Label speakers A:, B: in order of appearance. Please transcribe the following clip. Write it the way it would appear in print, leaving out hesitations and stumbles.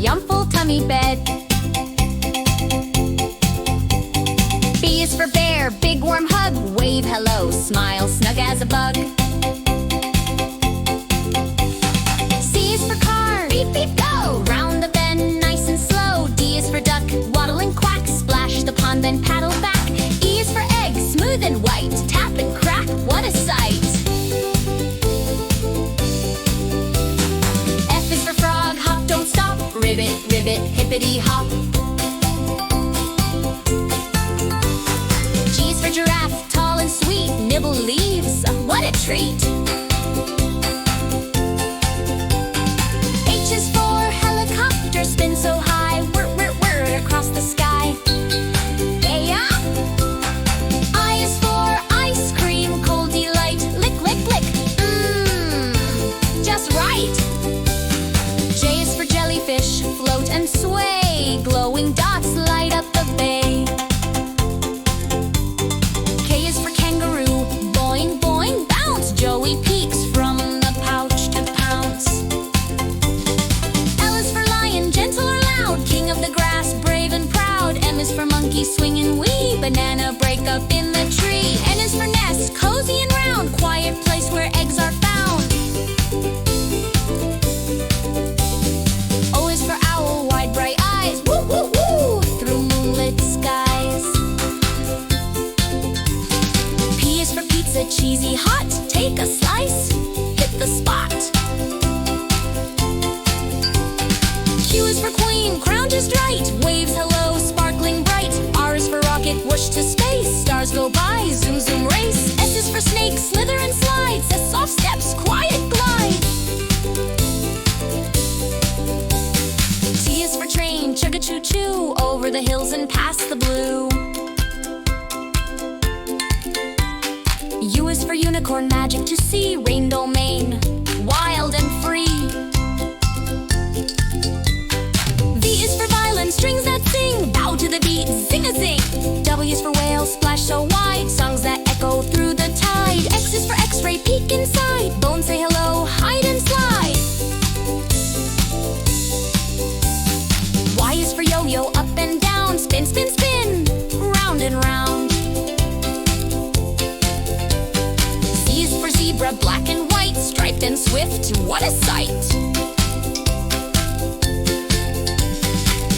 A: yum full tummy bed. B is for bear, big warm hug, wave hello, smile snug as a bug. C is for car, beep beep go, round the bend nice and slow. D is for duck, waddle and quack, splash the pond then paddle back. E is for egg, smooth and white, tap and crack, what a sight. F is for frog, hop don't stop, ribbit, ribbit, hippity hop. G is for giraffe, tall and sweet, nibble leaves, what a treat. H is for helicopter, spin so high, whir, whir, whir, across the sky. Yeah. I is for ice cream, cold delight, lick, lick, lick, just right. J is for jellyfish, float and sway, glowing dots light up the bay. K is for kangaroo, boing, boing, bounce, Joey peeks from the pouch to pounce. L is for lion, gentle or loud, king of the grass, brave and proud. M is for monkey, swing and wee, banana break up in the tree. N is for nest, cozy and round, quiet place where eggs are found. O is for owl, wide bright eyes, woo woo woo, through moonlit skies. P is for pizza, cheesy hot, take a slice, hit the spot. Q is for queen, crown just right, waves hello, sparkling bright. R is for rocket, whoosh to space, stars go by, zoom zoom race. S is for snake, slither and slide, says soft steps, quiet glide. T is for train, chugga choo choo, over the hills and past the blue. U is for unicorn, magic to see, rain domain, wild and free. V is for violin, strings that sing, bow to the beat, sing a zing. W is for whale, splash so wide, songs that echo through the tide. X is for x-ray, peek inside, bones say hello, hide and slide. Y is for yo-yo, up and down, spin, spin, spin, round and round. Z is for zebra, black and white, striped and swift, what a sight.